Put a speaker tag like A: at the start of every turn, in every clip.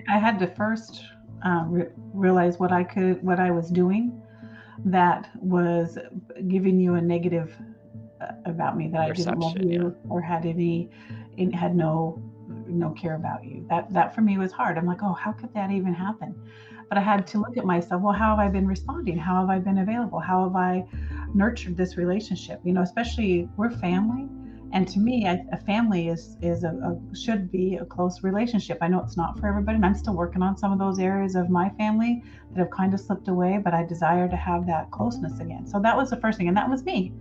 A: I had to first realize what I was doing that was giving you a negative about me, that I didn't love
B: Perception, yeah.
A: you or had no care about you. That for me was hard. I'm like, oh, how could that even happen? But I had to look at myself. Well, how have I been responding? How have I been available? How have I nurtured this relationship? Especially we're family, and to me, a family is should be a close relationship. I know it's not for everybody, and I'm still working on some of those areas of my family that have kind of slipped away. But I desire to have that closeness again. So that was the first thing, and that was me,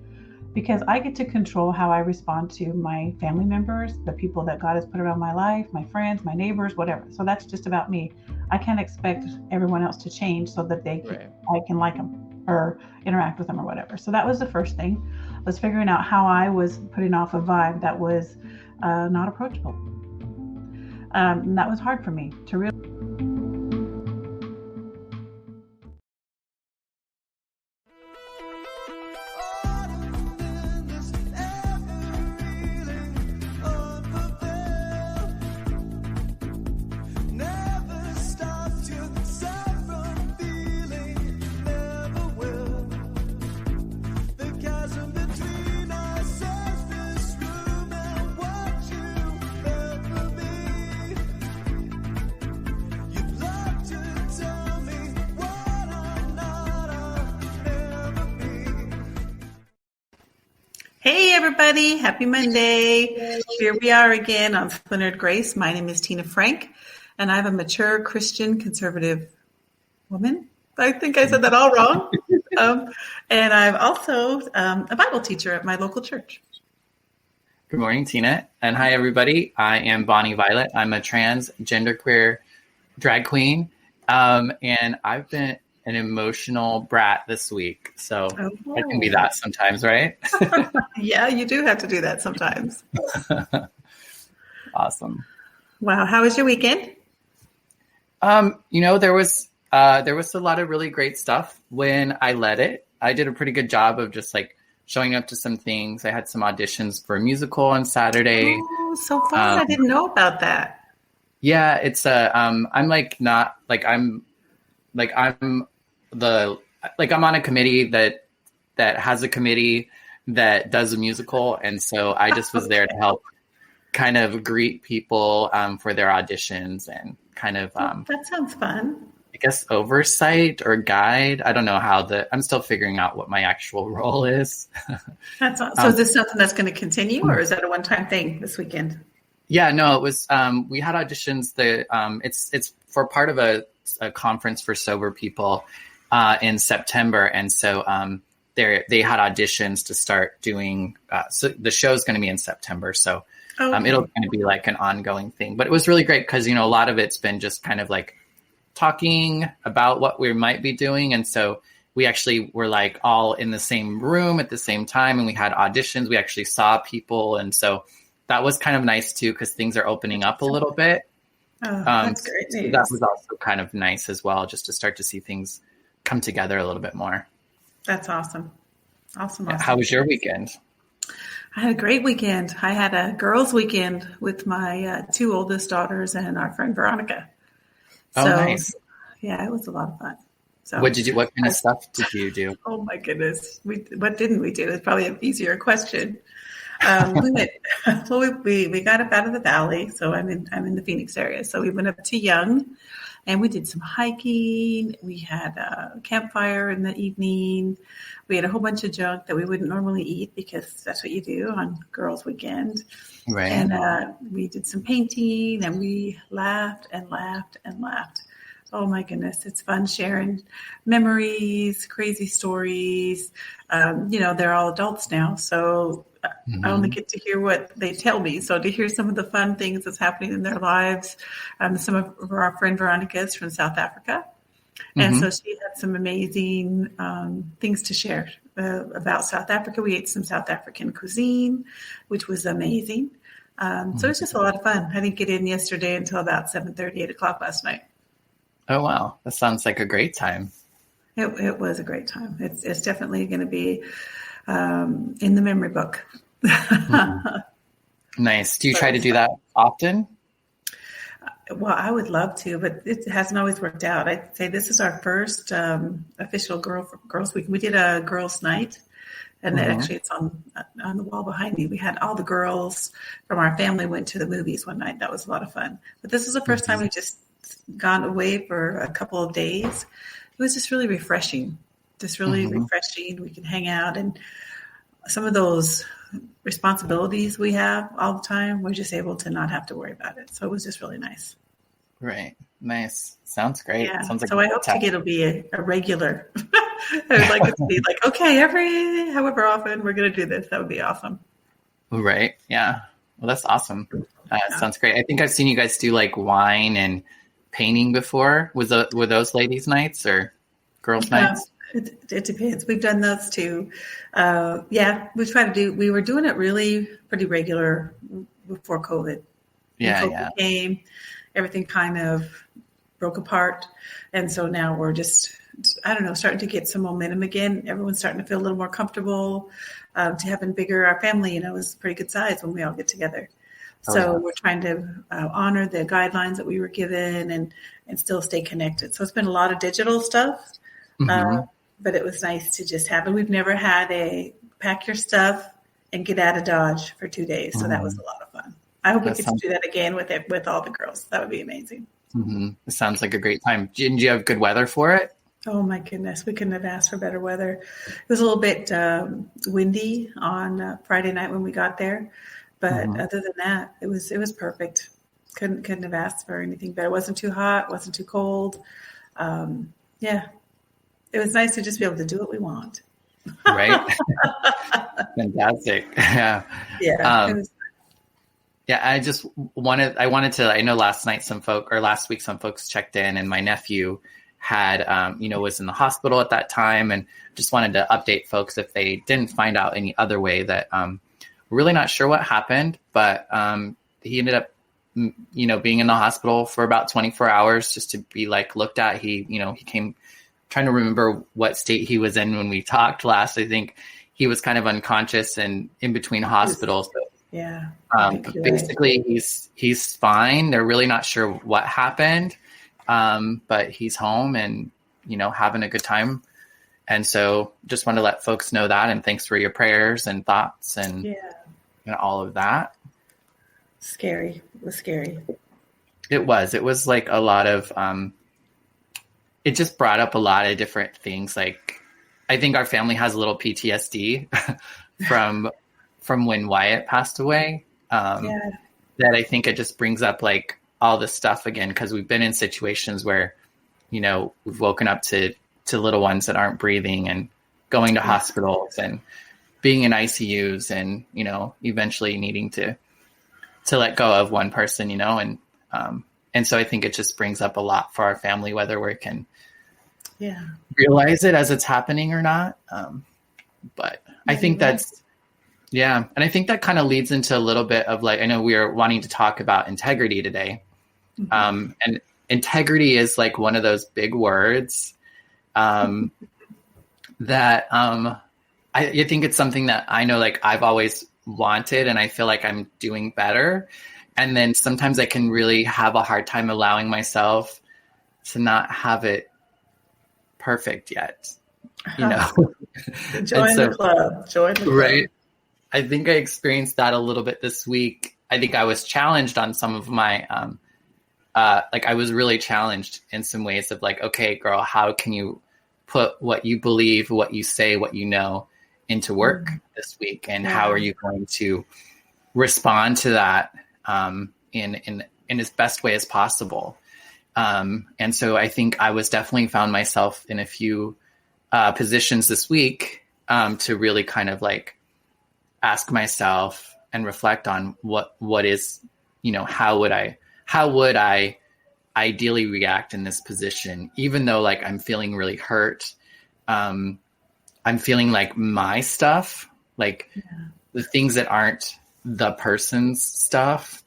A: because I get to control how I respond to my family members, the people that God has put around my life, my friends, my neighbors, whatever. So that's just about me. I can't expect everyone else to change so that
B: Right.
A: I can like them or interact with them or whatever. So that was the first thing, was figuring out how I was putting off a vibe that was not approachable. And that was hard for me to realize.
C: Hey everybody, happy Monday. Here we are again on Splintered Grace. My name is Tina Frank, and I'm a mature Christian conservative woman. I think I said that all wrong. And I'm also a Bible teacher at my local church.
B: Good morning, Tina. And hi, everybody. I am Bonnie Violet. I'm a trans genderqueer drag queen. And I've been an emotional brat this week. So I can be that sometimes, right?
C: Yeah, you do have to do that sometimes.
B: Awesome.
C: Wow. How was your weekend?
B: There was a lot of really great stuff when I led it. I did a pretty good job of just like showing up to some things. I had some auditions for a musical on Saturday.
C: Oh, so fun. I didn't know about that.
B: Yeah, it's I'm like not like I'm on a committee that has a committee that does a musical, and so I just was there to help kind of greet people for their auditions and kind of
C: that sounds fun.
B: I guess oversight or guide. I don't know I'm still figuring out what my actual role is.
C: That's awesome. So is this something that's going to continue, or is that a one-time thing this weekend? Yeah,
B: no, it was we had auditions that it's for part of a conference for sober people in September, and so they had auditions to start doing. So the show's going to be in September, so it'll kind of be like an ongoing thing. But it was really great because a lot of it's been just kind of like talking about what we might be doing, and so we actually were like all in the same room at the same time, and we had auditions. We actually saw people, and so that was kind of nice too because things are opening up a little bit.
C: Oh, that's great news.
B: So that was also kind of nice as well, just to start to see things come together a little bit more.
C: That's awesome. Awesome.
B: How was your weekend?
C: I had a great weekend. I had a girls' weekend with my two oldest daughters and our friend Veronica.
B: Oh, nice.
C: Yeah, it was a lot of fun. So,
B: what kind of stuff did you do?
C: Oh my goodness. What didn't we do? It's probably an easier question. We got up out of the valley, so I'm in the Phoenix area. So we went up to Young, and we did some hiking. We had a campfire in the evening. We had a whole bunch of junk that we wouldn't normally eat because that's what you do on girls' weekend.
B: Right.
C: And we did some painting, and we laughed and laughed and laughed. Oh my goodness, it's fun sharing memories, crazy stories. They're all adults now, so I only get to hear what they tell me. So to hear some of the fun things that's happening in their lives, some of our friend Veronica is from South Africa. And so she had some amazing things to share about South Africa. We ate some South African cuisine, which was amazing. So it was just a lot of fun. I didn't get in yesterday until about 7:30, 8 o'clock last night.
B: Oh, wow. That sounds like a great time.
C: It was a great time. It's definitely going to be in the memory book.
B: Nice. Do you try to do that often?
C: Well, I would love to, but it hasn't always worked out. I'd say this is our first official Girls Week. We did a girls' night, and actually it's on the wall behind me. We had all the girls from our family went to the movies one night. That was a lot of fun. But this is the first time we just gone away for a couple of days. It was just really refreshing. Refreshing. We can hang out, and some of those responsibilities we have all the time, we're just able to not have to worry about it. So it was just really nice.
B: Right. Nice. Sounds great.
C: Yeah.
B: Sounds like
C: so I hope to get it'll be a regular. I would like it to be like, okay, however often we're going to do this. That would be awesome.
B: Right. Yeah. Well, that's awesome. Sounds great. I think I've seen you guys do like wine and painting before. Were those ladies' nights or girls' nights?
C: It depends. We've done those too. We were doing it really pretty regular before COVID.
B: Yeah.
C: COVID came, everything kind of broke apart. And so now we're just, I don't know, starting to get some momentum again. Everyone's starting to feel a little more comfortable to having bigger. Our family, is pretty good size when we all get together. So we're trying to honor the guidelines that we were given and still stay connected. So it's been a lot of digital stuff. But it was nice to just have it. We've never had a pack your stuff and get out of Dodge for 2 days. So that was a lot of fun. I hope we get to do that again with all the girls. That would be amazing.
B: It sounds like a great time. Did you have good weather for it?
C: Oh my goodness. We couldn't have asked for better weather. It was a little bit windy on Friday night when we got there. But other than that, it was perfect. Couldn't have asked for anything better. It wasn't too hot, wasn't too cold. It was nice to just be able to do what we want.
B: Right. Fantastic. Yeah.
C: Yeah.
B: I know last week some folks checked in, and my nephew had, was in the hospital at that time, and just wanted to update folks if they didn't find out any other way that, we're really not sure what happened, but, he ended up, being in the hospital for about 24 hours just to be like looked at. He came, trying to remember what state he was in when we talked last. I think he was kind of unconscious and in between hospitals.
C: Yeah.
B: But basically he's fine. They're really not sure what happened. But he's home and, having a good time. And so just want to let folks know that. And thanks for your prayers and thoughts and all of that.
C: Scary. It was scary.
B: It was like a lot of, it just brought up a lot of different things. Like, I think our family has a little PTSD from when Wyatt passed away. That I think it just brings up like all this stuff again, because we've been in situations where, we've woken up to little ones that aren't breathing and going to hospitals and being in ICUs and, eventually needing to let go of one person, and so I think it just brings up a lot for our family, whether we can realize it as it's happening or not. But I think that's, and I think that kind of leads into a little bit of like, I know we are wanting to talk about integrity today. And integrity is like one of those big words that I think it's something that I know, like I've always wanted, and I feel like I'm doing better. And then sometimes I can really have a hard time allowing myself to not have it perfect yet,
C: Join the club. Join the club.
B: Right. I think I experienced that a little bit this week. I think I was challenged on some of my, I was really challenged in some ways of like, okay, girl, how can you put what you believe, what you say, what you know into work this week? And how are you going to respond to that in as best way as possible? And so I think I was definitely found myself in a few positions this week to really kind of like ask myself and reflect on what is, how would I ideally react in this position, even though like I'm feeling really hurt. I'm feeling like my stuff, like the things that aren't the person's stuff,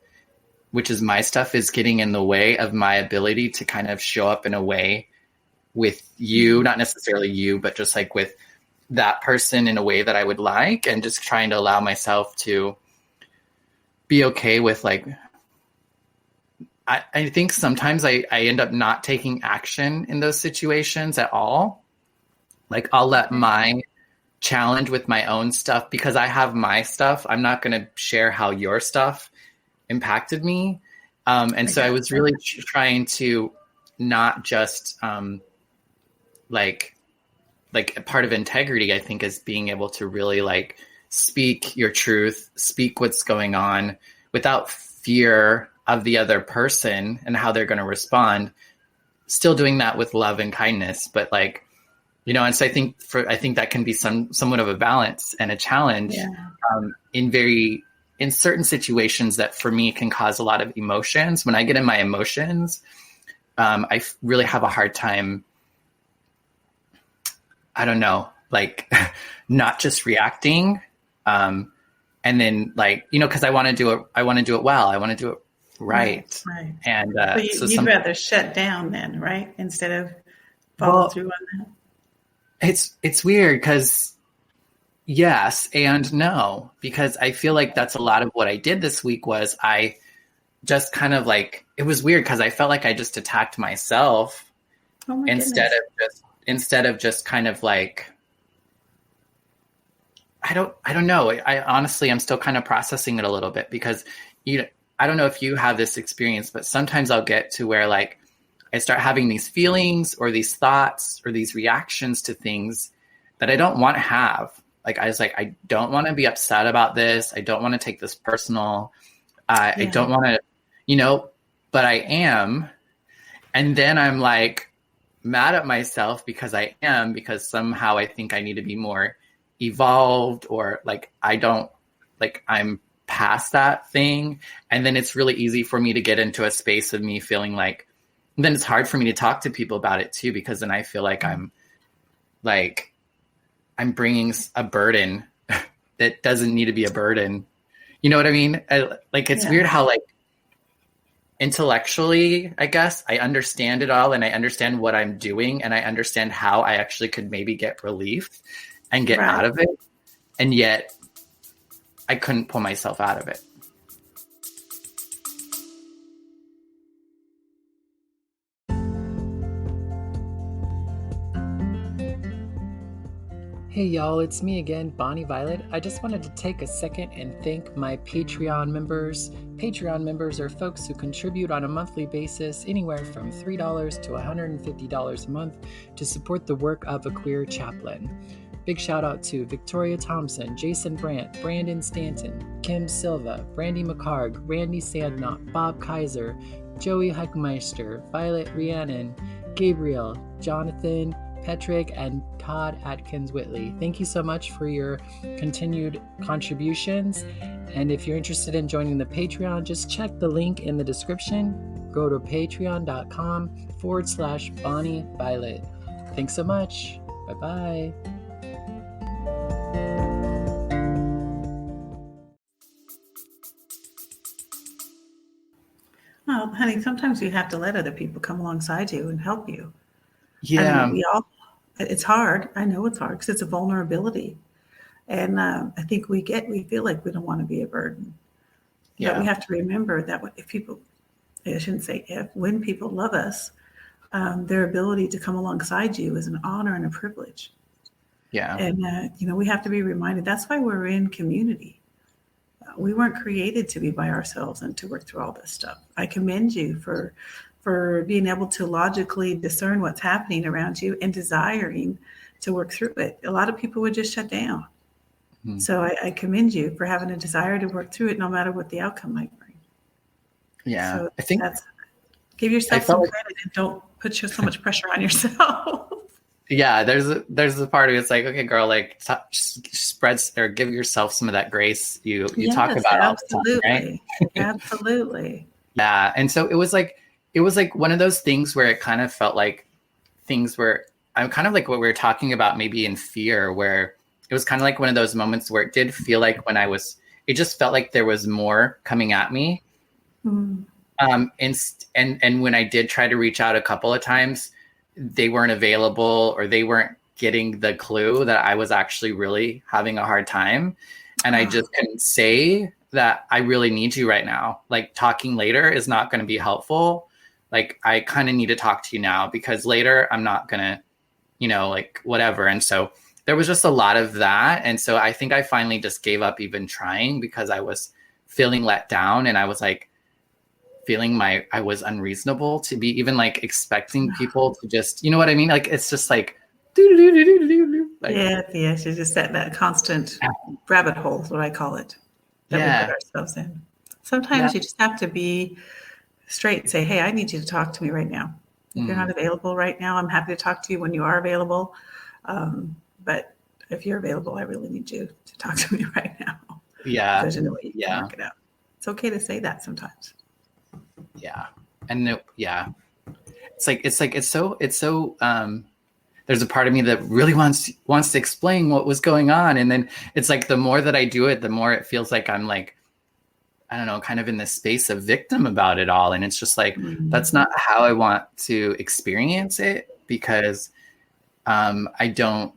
B: which is my stuff, is getting in the way of my ability to kind of show up in a way with you, not necessarily you, but just like with that person in a way that I would like, and just trying to allow myself to be okay with like I think sometimes I end up not taking action in those situations at all. Like I'll let my challenge with my own stuff, because I have my stuff. I'm not going to share how your stuff impacted me. And so I was really trying to not just like a part of integrity, I think, is being able to really like speak your truth, speak what's going on without fear of the other person and how they're going to respond, still doing that with love and kindness. But like, you know, and so I think that can be somewhat of a balance and a challenge in certain situations that for me can cause a lot of emotions. When I get in my emotions, I really have a hard time, I don't know, like not just reacting. And then like, you know, cause I want to do it well. I want to do it right.
C: Right.
B: And
C: so you'd rather shut down then, right? Instead of follow through on that.
B: It's weird because yes and no, because I feel like that's a lot of what I did this week. Was I just kind of like, it was weird because I felt like I just attacked myself instead of just kind of like, I don't know. I honestly, I'm still kind of processing it a little bit, because I don't know if you have this experience, but sometimes I'll get to where like I start having these feelings or these thoughts or these reactions to things that I don't want to have. Like I was like, I don't want to be upset about this. I don't want to take this personal. I don't want to, you know, but I am. And then I'm like mad at myself because somehow I think I need to be more evolved, or like I'm past that thing. And then it's really easy for me to get into a space of me feeling like, then it's hard for me to talk to people about it too, because then I feel like I'm bringing a burden that doesn't need to be a burden. You know what I mean? It's weird how like intellectually, I guess, I understand it all and I understand what I'm doing and I understand how I actually could maybe get relief and get out of it. And yet I couldn't pull myself out of it.
D: Hey y'all, it's me again, Bonnie Violet. I just wanted to take a second and thank my Patreon members. Patreon members are folks who contribute on a monthly basis anywhere from $3 to $150 a month to support the work of a queer chaplain. Big shout out to Victoria Thompson, Jason Brandt, Brandon Stanton, Kim Silva, Brandy McCarg, Randy Sandknop, Bob Kaiser, Joey Heckmeister, Violet Rhiannon, Gabriel, Jonathan, Petrick, and Todd Atkins Whitley. Thank you so much for your continued contributions. And if you're interested in joining the Patreon, just check the link in the description. Go to patreon.com/Bonnie Violet. Thanks so much. Bye-bye.
C: Oh, honey, sometimes you have to let other people come alongside you and help you.
B: Yeah.
C: I mean, it's hard. I know it's hard because it's a vulnerability. And I think we feel like we don't want to be a burden. Yeah. But we have to remember that when people love us, their ability to come alongside you is an honor and a privilege.
B: Yeah.
C: And, we have to be reminded that's why we're in community. We weren't created to be by ourselves and to work through all this stuff. I commend you for being able to logically discern what's happening around you and desiring to work through it. A lot of people would just shut down. Mm-hmm. So I commend you for having a desire to work through it, no matter what the outcome might bring.
B: Yeah.
C: So
B: I think
C: give yourself some credit and don't put so much pressure on yourself.
B: Yeah. There's a part of it. It's like, okay, girl, like spreads or give yourself some of that grace you talk about all the time, right?
C: Absolutely.
B: Yeah. And so it was like one of those things where it kind of felt like things were, I'm kind of like what we were talking about, maybe in fear, where it was kind of like one of those moments where it did feel like it just felt like there was more coming at me. Mm. And when I did try to reach out a couple of times, they weren't available or they weren't getting the clue that I was actually really having a hard time. And I just couldn't say that I really need you right now. Like talking later is not going to be helpful. Like I kind of need to talk to you now because later I'm not going to, like whatever. And so there was just a lot of that. And so I think I finally just gave up even trying because I was feeling let down and I was like feeling I was unreasonable to be even like expecting people to just, you know what I mean? Like, it's just like, like
C: yes. You just set that constant rabbit hole is what I call it that we put ourselves in. Sometimes you just have to be straight and say, hey, I need you to talk to me right now. If you're not available right now, I'm happy to talk to you when you are available. But if you're available, I really need you to talk to me right now.
B: Yeah.
C: There's no way you can work it out. It's okay to say that sometimes.
B: Yeah. And it's so there's a part of me that really wants to explain what was going on. And then it's like, the more that I do it, the more it feels like I'm like, I don't know, kind of in this space of victim about it all. And it's just like, that's not how I want to experience it because I don't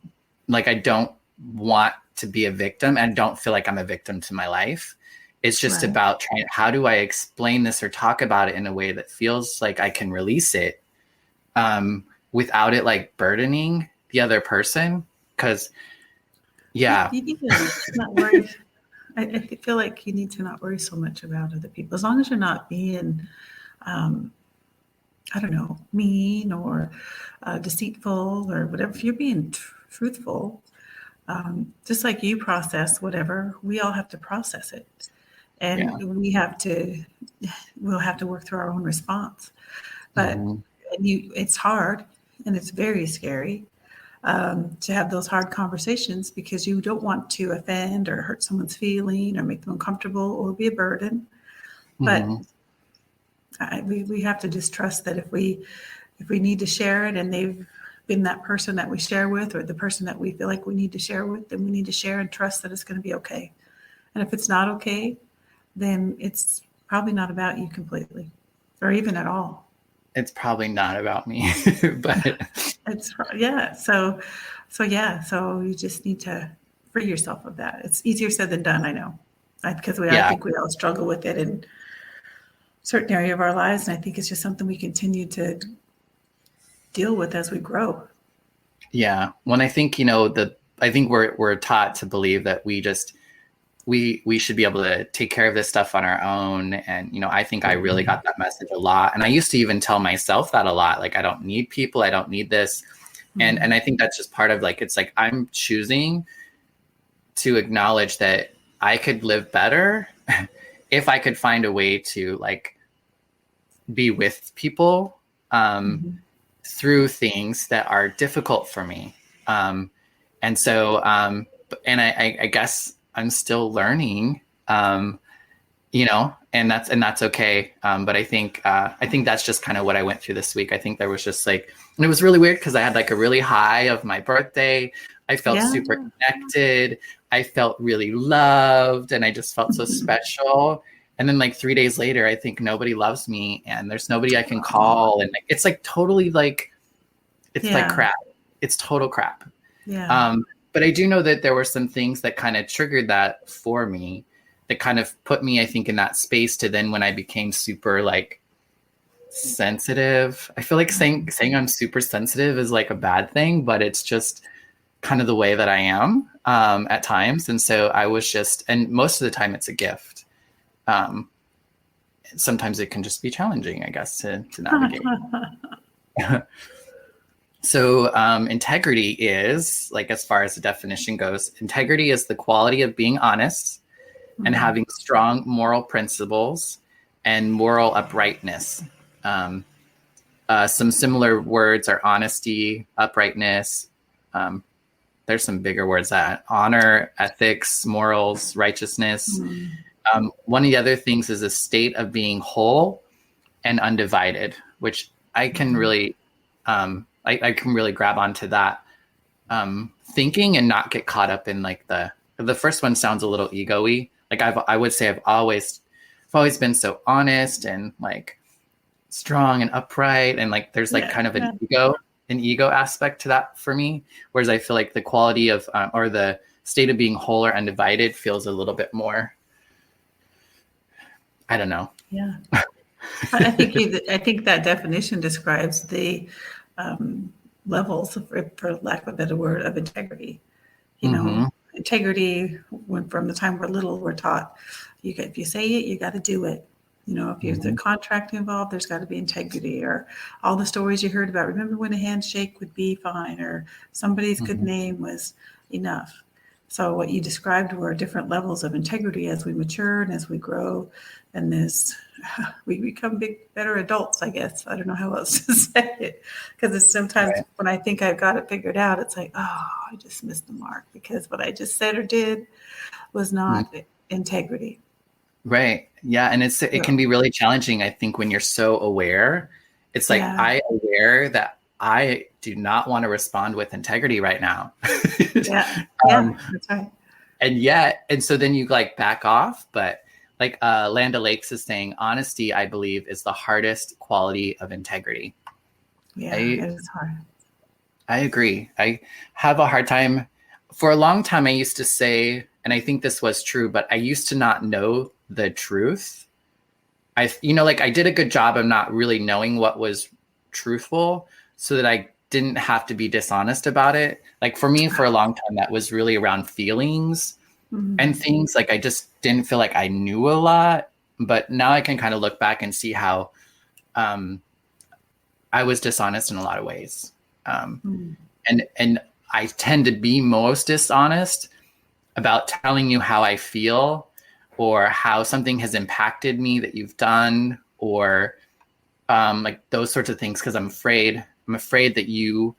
B: want to be a victim and don't feel like I'm a victim to my life. It's just about how do I explain this or talk about it in a way that feels like I can release it without it like burdening the other person. Cause
C: you need to not worry. I feel like you need to not worry so much about other people. As long as you're not being, I don't know, mean or deceitful or whatever. If you're being truthful, just like you process whatever, we all have to process it. And we'll have to work through our own response. But it's hard and it's very scary to have those hard conversations because you don't want to offend or hurt someone's feeling or make them uncomfortable or be a burden. But we have to just trust that if we need to share it and they've been that person that we share with or the person that we feel like we need to share with, then we need to share and trust that it's going to be okay. And if it's not okay, then it's probably not about you completely or even at all.
B: It's probably not about me, but
C: So you just need to free yourself of that. It's easier said than done. I know because I think we all struggle with it in certain area of our lives. And I think it's just something we continue to deal with as we grow.
B: Yeah. When I think, I think we're taught to believe that we should be able to take care of this stuff on our own. And, I think I really got that message a lot. And I used to even tell myself that a lot, like, I don't need people. I don't need this. And I think that's just part of like, it's like, I'm choosing to acknowledge that I could live better if I could find a way to like be with people through things that are difficult for me. And so, and I guess I'm still learning, and that's okay. But I think that's just kind of what I went through this week. I think there was just like, and it was really weird because I had like a really high of my birthday. I felt super connected. I felt really loved and I just felt so special. And then like 3 days later, I think nobody loves me and there's nobody I can call. And it's like totally like, it's like crap. It's total crap.
C: Yeah.
B: But I do know that there were some things that kind of triggered that for me that kind of put me, I think, in that space to then when I became super like sensitive. I feel like saying I'm super sensitive is like a bad thing, but it's just kind of the way that I am at times. And so I was just, and most of the time it's a gift. Sometimes it can just be challenging, I guess, to navigate. So integrity is, like, as far as the definition goes, integrity is the quality of being honest and having strong moral principles and moral uprightness. Some similar words are honesty, uprightness. There's some bigger words that honor, ethics, morals, righteousness. One of the other things is a state of being whole and undivided, which I can really, I can really grab onto that thinking and not get caught up in like the first one sounds a little ego-y. Like I would say I've always been so honest and like strong and upright. And like, there's like kind of an ego aspect to that for me. Whereas I feel like the quality of, or the state of being whole or undivided feels a little bit more I don't know.
C: Yeah. I think that definition describes the levels, for lack of a better word, of integrity. You know, integrity, when from the time we're little, we're taught, if you say it, you got to do it. You know, if there's a contract involved, there's got to be integrity. Or all the stories you heard about, remember when a handshake would be fine, or somebody's good name was enough. So what you described were different levels of integrity as we mature and as we grow, and we become better adults, I guess. I don't know how else to say it, because it's sometimes when I think I've got it figured out, it's like, oh, I just missed the mark because what I just said or did was not integrity.
B: Right. Yeah. And it can be really challenging, I think, when you're so aware. It's like, I'm aware that I do not want to respond with integrity right now.
C: That's right.
B: And so then you like back off. But like Land O'Lakes is saying, honesty, I believe, is the hardest quality of integrity.
C: Yeah, it is hard.
B: I agree. I have a hard time. For a long time, I used to say, and I think this was true, but I used to not know the truth. I did a good job of not really knowing what was truthful, so that I didn't have to be dishonest about it. Like for me, for a long time, that was really around feelings and things. Like I just didn't feel like I knew a lot, but now I can kind of look back and see how I was dishonest in a lot of ways. And I tend to be most dishonest about telling you how I feel, or how something has impacted me that you've done, or like those sorts of things, because I'm afraid that you,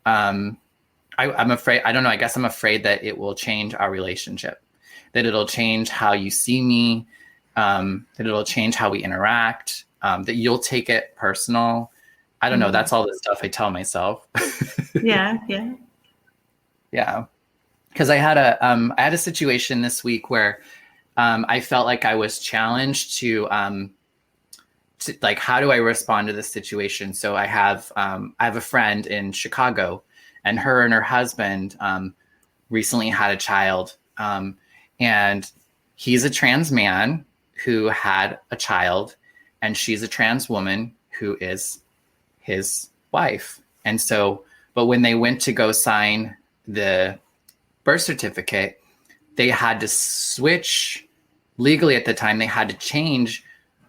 B: I'm afraid, I don't know, I guess I'm afraid that it will change our relationship, that it'll change how you see me, that it'll change how we interact, that you'll take it personal. I don't know. That's all the stuff I tell myself.
C: Yeah.
B: Because I had a situation this week where I felt like I was challenged to like, how do I respond to this situation? So I have a friend in Chicago, and her husband recently had a child, and he's a trans man who had a child, and she's a trans woman who is his wife. And so, but when they went to go sign the birth certificate, they had to switch legally at the time. They had to change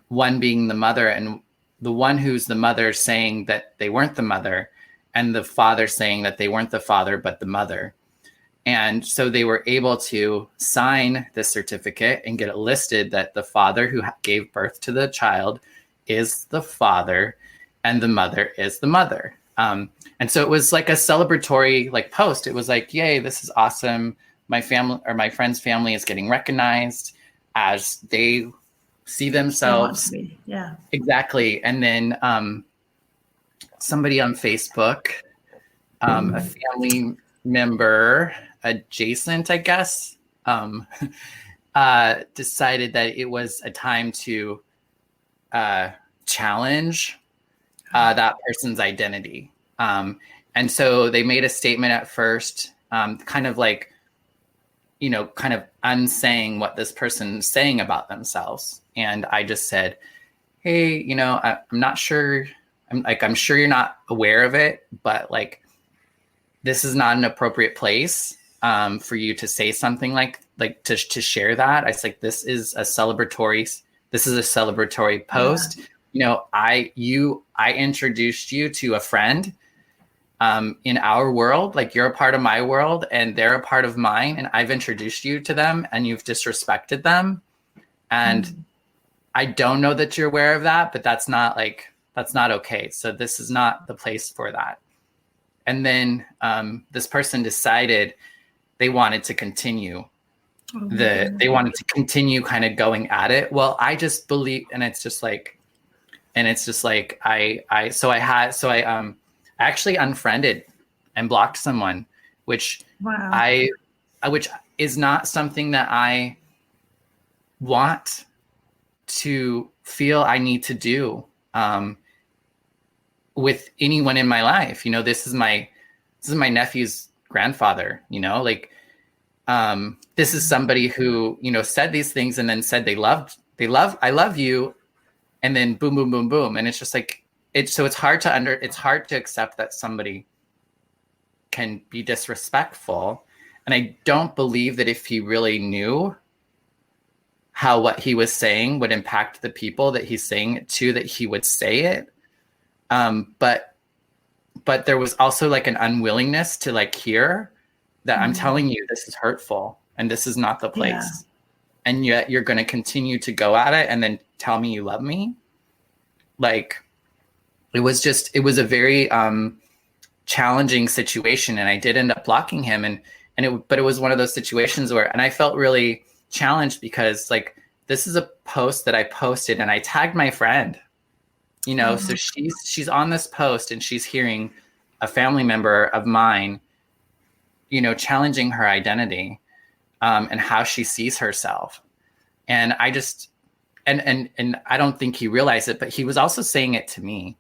B: one being the mother, and the one who's the mother saying that they weren't the mother, and the father saying that they weren't the father, but the mother. And so they were able to sign the certificate and get it listed that the father who gave birth to the child is the father, and the mother is the mother. And so it was like a celebratory like post. It was like, yay, this is awesome. My family, or my friend's family, is getting recognized as they see themselves.
C: Yeah,
B: exactly. And then somebody on Facebook, a family member adjacent, I guess, decided that it was a time to challenge that person's identity. And so they made a statement at first, kind of like, kind of unsaying what this person's saying about themselves. And I just said, hey, I'm not sure. I'm sure you're not aware of it, but like, this is not an appropriate place for you to say something like to share that. I was like, this is a celebratory post. Yeah. I introduced you to a friend in our world. Like, you're a part of my world and they're a part of mine, and I've introduced you to them and you've disrespected them. And I don't know that you're aware of that, but that's not okay. So this is not the place for that. And then this person decided they wanted to continue they wanted to continue kind of going at it. Well, I just believe, and it's just like I actually unfriended and blocked someone, which which is not something that I want to feel I need to do with anyone in my life. This is my nephew's grandfather, this is somebody who, said these things and then said they loved I love you. And then boom, boom, boom, boom. And it's just like, it's hard to accept that somebody can be disrespectful. And I don't believe that if he really knew how what he was saying would impact the people that he's saying it to, that he would say it. But there was also like an unwillingness to like hear that I'm telling you, this is hurtful and this is not the place. Yeah. And yet you're going to continue to go at it and then tell me you love me. Like, it was a very challenging situation. And I did end up blocking him. But it was one of those situations where, and I felt really challenged because like, this is a post that I posted and I tagged my friend, you know, so she's on this post and she's hearing a family member of mine, you know, challenging her identity and how she sees herself. And I just, and I don't think he realized it, but he was also saying it to me.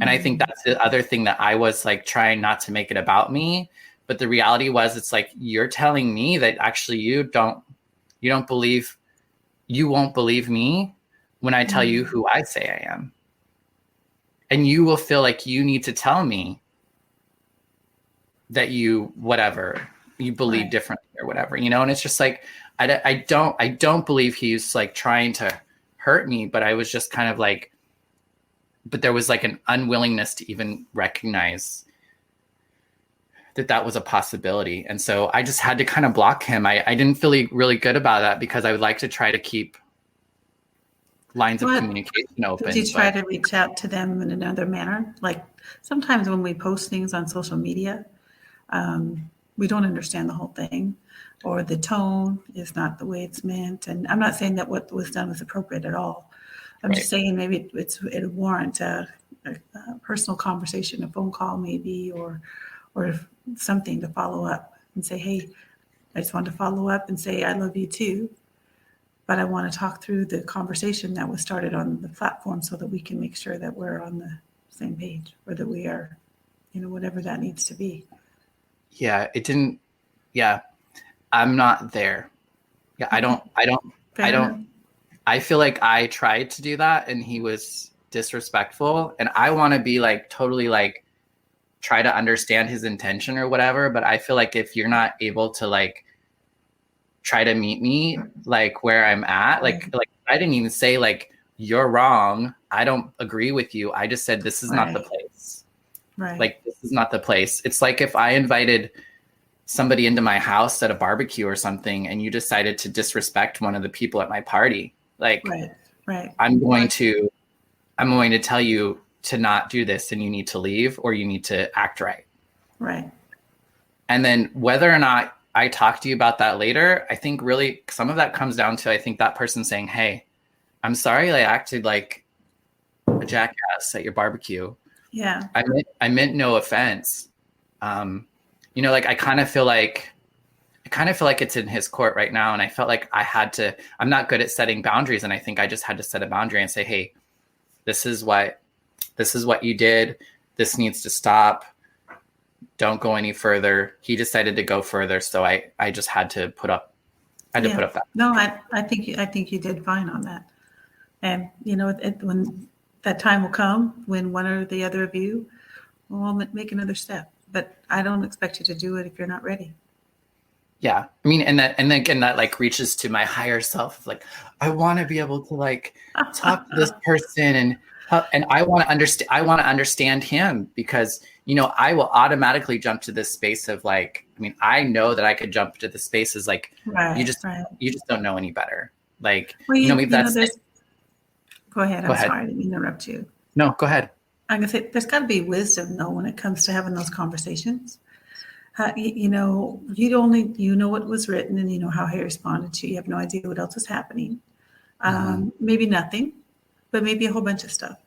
B: And I think that's the other thing that I was like trying not to make it about me. But the reality was, it's like, you're telling me that actually you won't believe me when I tell you who I say I am. And you will feel like you need to tell me that you believe differently or whatever, you know? And it's just like, I don't believe he's like trying to hurt me, but I was just kind of like, but there was like an unwillingness to even recognize that was a possibility. And so I just had to kind of block him. I didn't feel really good about that because I would like to try to keep lines of communication open.
C: Did you try to reach out to them in another manner? Like sometimes when we post things on social media, we don't understand the whole thing, or the tone is not the way it's meant. And I'm not saying that what was done was appropriate at all. I'm just saying maybe it warrant a personal conversation, a phone call maybe, or something to follow up and say, hey, I just want to follow up and say I love you too, but I want to talk through the conversation that was started on the platform so that we can make sure that we're on the same page, or that we are, you know, whatever that needs to be.
B: Yeah, it didn't. Yeah, I'm not there. Yeah, I don't. I feel like I tried to do that and he was disrespectful, and I want to be like totally like try to understand his intention or whatever. But I feel like if you're not able to like try to meet me like where I'm at, like I didn't even say like you're wrong, I don't agree with you, I just said this is not the place. Like this is not the place. It's like if I invited somebody into my house at a barbecue or something and you decided to disrespect one of the people at my party, like I'm going to tell you to not do this and you need to leave or you need to act right.
C: Right.
B: And then whether or not I talk to you about that later, I think really some of that comes down to, I think that person saying, hey, I'm sorry I acted like a jackass at your barbecue.
C: Yeah.
B: I meant no offense. You know, like I kind of feel like it's in his court right now. And I felt like I'm not good at setting boundaries. And I think I just had to set a boundary and say, hey, this is what you did. This needs to stop. Don't go any further. He decided to go further. So I just had to put up that.
C: No, I think you did fine on that. And, you know, when that time will come when one or the other of you will make another step, but I don't expect you to do it if you're not ready.
B: Yeah. I mean, and then again, that like reaches to my higher self. Like, I want to be able to like talk to this person and I want to understand him because, you know, I will automatically jump to this space of like, I mean, I know that I could jump to the spaces like you just don't know any better. Like,
C: go ahead. I'm sorry, I didn't interrupt you.
B: No, go ahead.
C: I'm going to say there's got to be wisdom though when it comes to having those conversations. You know what was written and you know how he responded to you. You have no idea what else is happening. Maybe nothing, but maybe a whole bunch of stuff.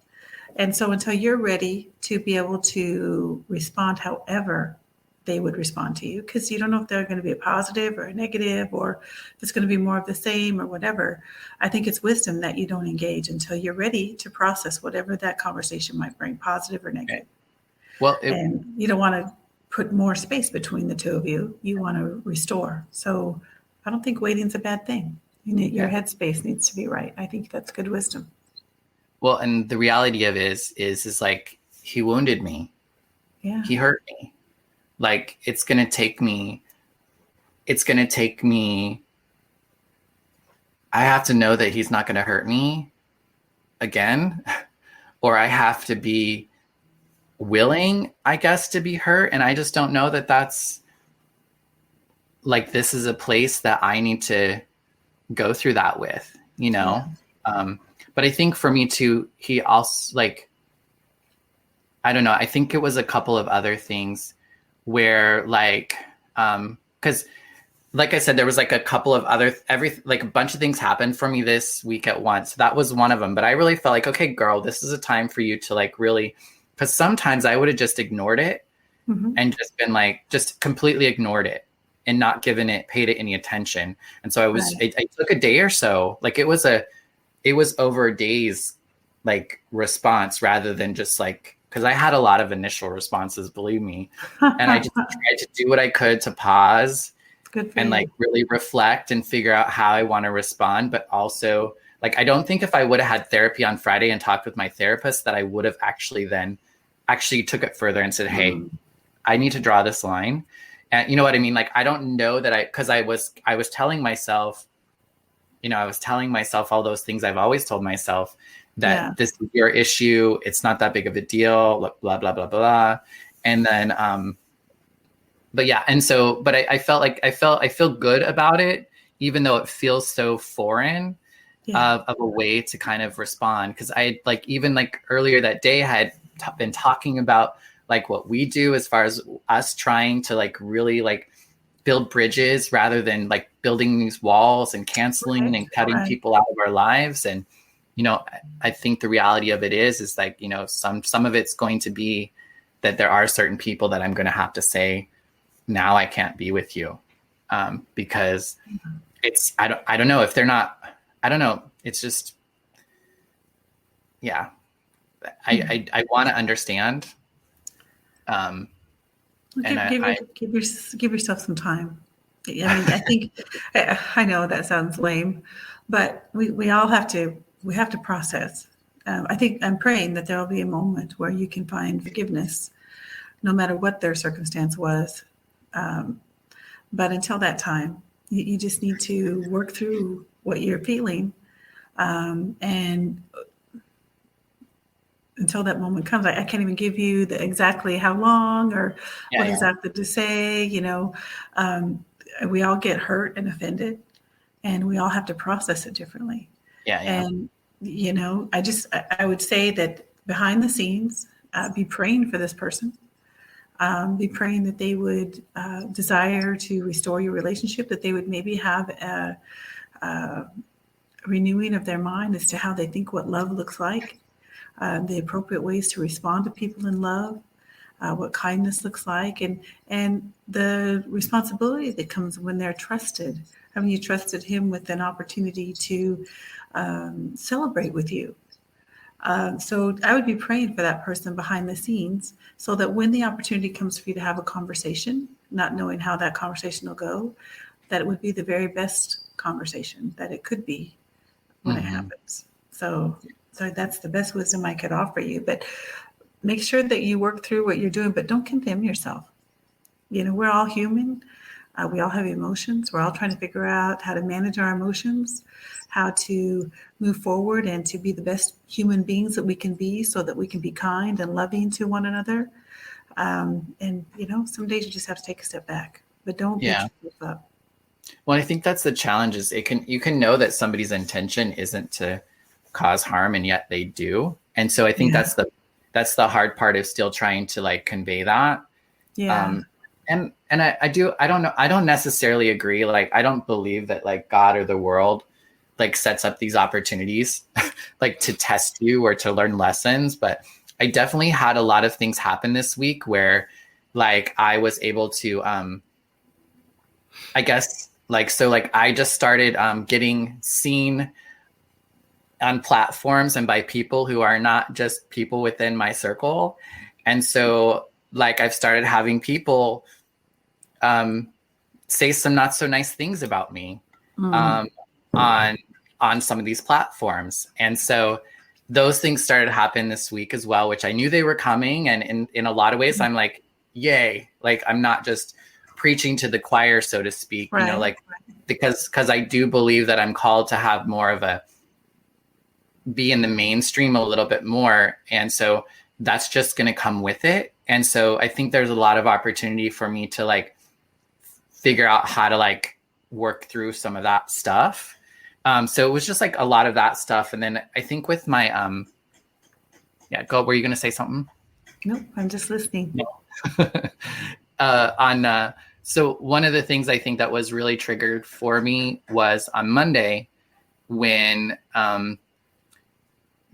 C: And so until you're ready to be able to respond however they would respond to you, because you don't know if they're going to be a positive or a negative or if it's going to be more of the same or whatever. I think it's wisdom that you don't engage until you're ready to process whatever that conversation might bring, positive or negative.
B: Well,
C: and you don't want to put more space between the two of you. You want to restore. So I don't think waiting's a bad thing. Your headspace needs to be right. I think that's good wisdom.
B: Well, and the reality of it is like, he wounded me.
C: Yeah.
B: He hurt me. Like, it's going to take me, I have to know that he's not going to hurt me again, or I have to be willing, I guess, to be hurt. And I just don't know that that's like, this is a place that I need to go through that with, you know? Yeah. But I think for me too, he also, like, I don't know, I think it was a couple of other things where, like, because like I said, there was like a couple of other, like a bunch of things happened for me this week at once. That was one of them. But I really felt like, okay, girl, this is a time for you to like really, because sometimes I would have just ignored it and just been like, just completely ignored it and not paid it any attention. And so I took a day or so, like it was over a day's like response rather than just like, because I had a lot of initial responses, believe me. And I just tried to do what I could to pause and like really reflect and figure out how I want to respond. But also, like, I don't think if I would have had therapy on Friday and talked with my therapist that I would have actually took it further and said, hey, I need to draw this line. And you know what I mean? Like, I don't know that because I was telling myself, you know, I was telling myself all those things I've always told myself, that this is your issue. It's not that big of a deal, blah, blah, blah, blah. And then, but yeah. And so, but I felt like I feel good about it, even though it feels so foreign of a way to kind of respond. Cause I like, even like earlier that day had been talking about like what we do as far as us trying to like really like build bridges rather than like building these walls and canceling and cutting people out of our lives. And, you know, I think the reality of it is like, you know, some of it's going to be that there are certain people that I'm going to have to say, now I can't be with you, because it's, I don't know if they're not, I don't know. It's just, yeah, I want to understand.
C: Give yourself some time. I mean, I think, I know that sounds lame, but we have to process. I think I'm praying that there will be a moment where you can find forgiveness, no matter what their circumstance was. But until that time, you just need to work through what you're feeling. And until that moment comes, I can't even give you exactly how long or what exactly to say. You know, we all get hurt and offended, and we all have to process it differently. And, you know, I would say that behind the scenes, be praying for this person. Be praying that they would desire to restore your relationship, that they would maybe have a renewing of their mind as to how they think what love looks like, the appropriate ways to respond to people in love, what kindness looks like, and the responsibility that comes when they're trusted. I mean, you trusted him with an opportunity to celebrate with you. So I would be praying for that person behind the scenes so that when the opportunity comes for you to have a conversation, not knowing how that conversation will go, that it would be the very best conversation that it could be when it happens. So that's the best wisdom I could offer you. But make sure that you work through what you're doing, but don't condemn yourself. You know, we're all human. We all have emotions. We're all trying to figure out how to manage our emotions, how to move forward and to be the best human beings that we can be so that we can be kind and loving to one another. And, you know, some days you just have to take a step back, but don't beat yourself up.
B: Well, I think that's the challenge is you can know that somebody's intention isn't to cause harm and yet they do. And so I think that's the hard part of still trying to like convey that. And I don't necessarily agree. Like, I don't believe that like God or the world like sets up these opportunities like to test you or to learn lessons. But I definitely had a lot of things happen this week where like I was able to, I guess like, so like I just started getting seen on platforms and by people who are not just people within my circle. And so like I've started having people say some not so nice things about me. on some of these platforms. And so those things started to happen this week as well, which I knew they were coming. And in a lot of ways, I'm like, yay, like I'm not just preaching to the choir, so to speak,
C: Right.
B: you know, like because I do believe that I'm called to have more of a be in the mainstream a little bit more. And so that's just going to come with it. And so I think there's a lot of opportunity for me to like figure out how to like work through some of that stuff. So it was just like a lot of that stuff. And then I think with my, were you going to say something?
C: Nope, I'm just listening.
B: No. So one of the things I think that was really triggered for me was on Monday when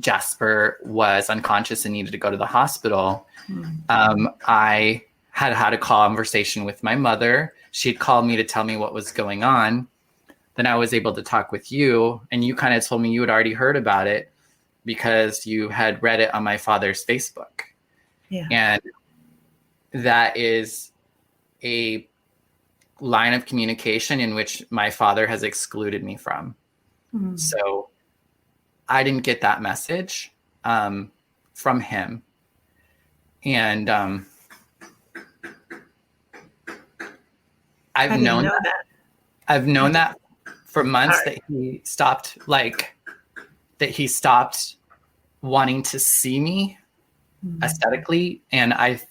B: Jasper was unconscious and needed to go to the hospital. I had a conversation with my mother. She'd called me to tell me what was going on. Then I was able to talk with you, and you kind of told me you had already heard about it because you had read it on my father's Facebook.
C: Yeah.
B: And that is a line of communication in which my father has excluded me from. So I didn't get that message from him. And I've known that. I've known that for months that he stopped wanting to see me aesthetically. And I've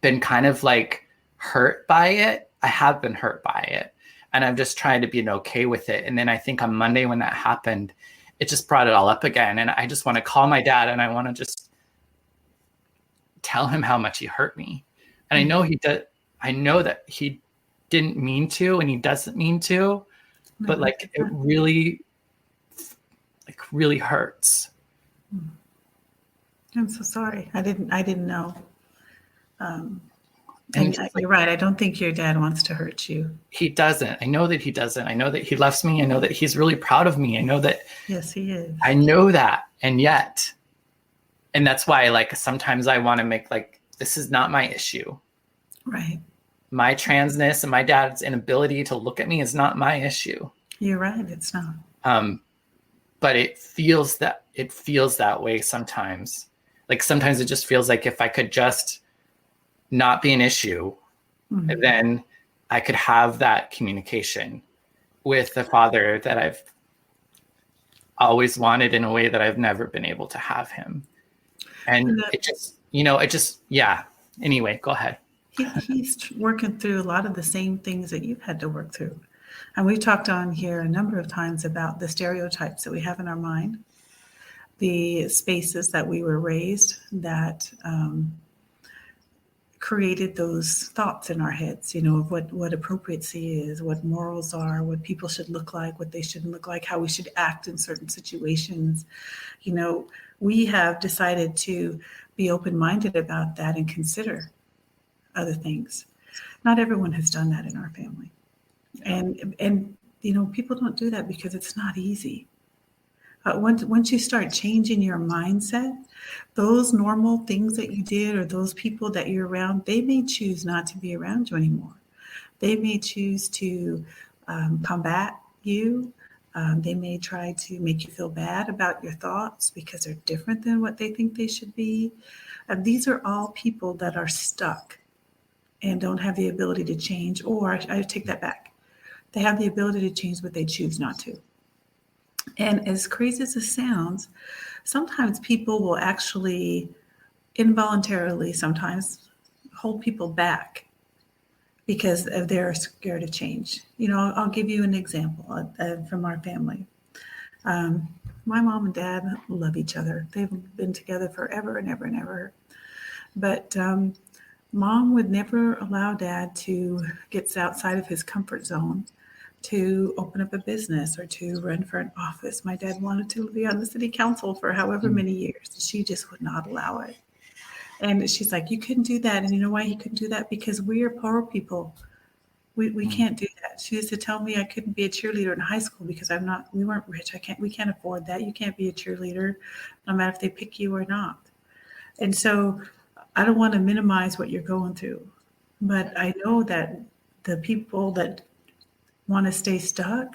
B: been kind of like hurt by it. I have been hurt by it. And I'm just trying to be okay with it. And then I think on Monday when that happened, it just brought it all up again. And I just want to call my dad and I want to just tell him how much he hurt me. And I know I know that he didn't mean to, and he doesn't mean to, but like it really hurts.
C: I'm so sorry. I didn't know. And you're right. I don't think your dad wants to hurt you.
B: He doesn't. I know that he doesn't. I know that he loves me. I know that he's really proud of me. I know that.
C: Yes, he is.
B: I know that. And that's why like sometimes I want to make like, this is not my issue.
C: Right.
B: My transness and my dad's inability to look at me is not my issue.
C: You're right. It's not.
B: But it feels that way sometimes. Like sometimes it just feels like if I could just not be an issue, then I could have that communication with the father that I've always wanted in a way that I've never been able to have him. And anyway, go ahead.
C: He's working through a lot of the same things that you've had to work through. And we've talked on here a number of times about the stereotypes that we have in our mind, the spaces that we were raised that created those thoughts in our heads, of what appropriacy is, what morals are, what people should look like, what they shouldn't look like, how we should act in certain situations. We have decided to be open-minded about that and consider other things. Not everyone has done that in our family. And people don't do that because it's not easy. Once you start changing your mindset, those normal things that you did or those people that you're around, they may choose not to be around you anymore. They may choose to combat you. They may try to make you feel bad about your thoughts because they're different than what they think they should be. These are all people that are stuck and don't have the ability to change, or I take that back. They have the ability to change, but they choose not to. And as crazy as it sounds, sometimes people will actually involuntarily sometimes hold people back because they're scared of change. I'll give you an example from our family. My mom and dad love each other. They've been together forever and ever and ever. But Mom would never allow Dad to get outside of his comfort zone to open up a business or to run for an office. My dad wanted to be on the city council for however many years. She just would not allow it. And she's like, you couldn't do that. And you know why he couldn't do that? Because we are poor people. We can't do that. She used to tell me I couldn't be a cheerleader in high school because we weren't rich. We can't afford that. You can't be a cheerleader no matter if they pick you or not. And so I don't want to minimize what you're going through, but I know that the people that want to stay stuck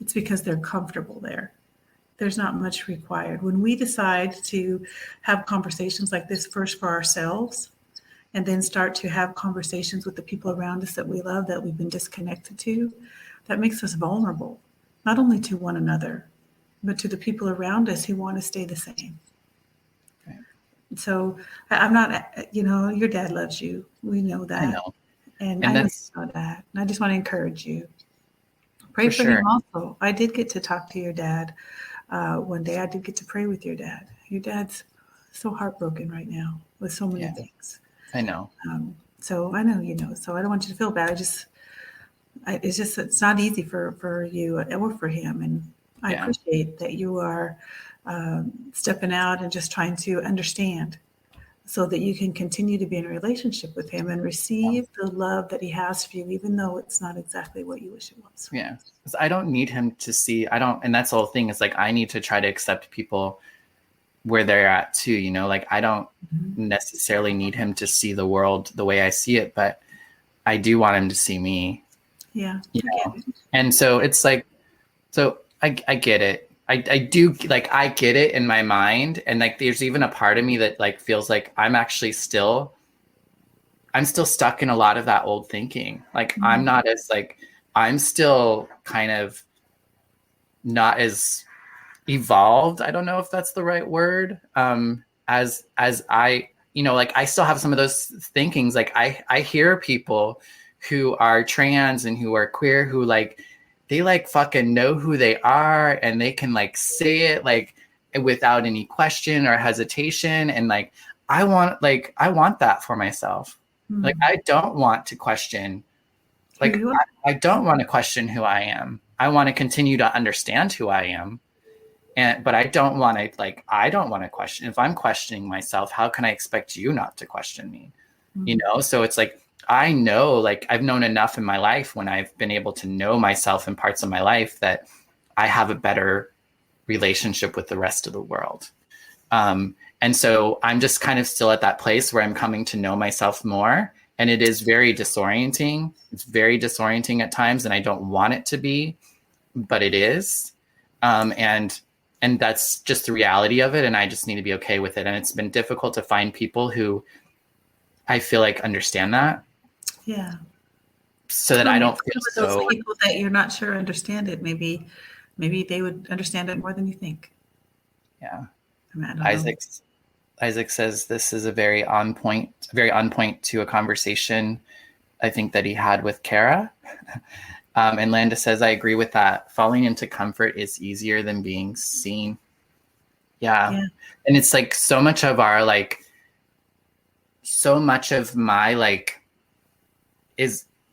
C: It's because they're comfortable there. There's not much required. When we decide to have conversations like this first for ourselves, and then start to have conversations with the people around us that we love, that we've been disconnected to, that makes us vulnerable, not only to one another, but to the people around us who want to stay the same.
B: Right.
C: So I'm not, your dad loves you. We know that.
B: I know.
C: And
B: And
C: I know
B: that's
C: you know that. And I just want to encourage you. Pray
B: for
C: for him
B: sure.
C: also. I did get to talk to your dad one day. I did get to pray with your dad. Your dad's so heartbroken right now with so many
B: Yeah.
C: things.
B: I know.
C: So I know you know. So I don't want you to feel bad. It's not easy for you or for him. And I
B: Yeah.
C: appreciate that you are stepping out and just trying to understand, so that you can continue to be in a relationship with him and receive the love that he has for you, even though it's not exactly what you wish it was.
B: Yeah. 'Cause I don't need him to see, and that's the whole thing, is like, I need to try to accept people where they're at too, like, I don't necessarily need him to see the world the way I see it, but I do want him to see me.
C: Yeah.
B: You
C: I
B: know?
C: get it.
B: And so it's like, so I get it. I do, like, I get it in my mind. And like, there's even a part of me that like feels like I'm still stuck in a lot of that old thinking. Like, I'm not as like, I'm still kind of not as evolved. I don't know if that's the right word. As I, like, I still have some of those thinkings. Like, I hear people who are trans and who are queer, who like, they like fucking know who they are, and they can like say it like without any question or hesitation. And like, I want that for myself. Like, I don't want to question, like, I don't want to question who I am. I want to continue to understand who I am. But I don't want to question. If I'm questioning myself, how can I expect you not to question me? So it's like, I know, like, I've known enough in my life, when I've been able to know myself in parts of my life, that I have a better relationship with the rest of the world. And so I'm just kind of still at that place where I'm coming to know myself more. And it is very disorienting. It's very disorienting at times, and I don't want it to be, but it is. And that's just the reality of it. And I just need to be okay with it. And it's been difficult to find people who I feel like understand that.
C: Yeah.
B: So that I don't feel
C: those people that you're not sure understand it. Maybe they would understand it more than you think.
B: Yeah.
C: Isaac
B: says this is a very on point to a conversation, I think, that he had with Kara. And Landa says, I agree with that. Falling into comfort is easier than being seen. Yeah. And it's like so much of my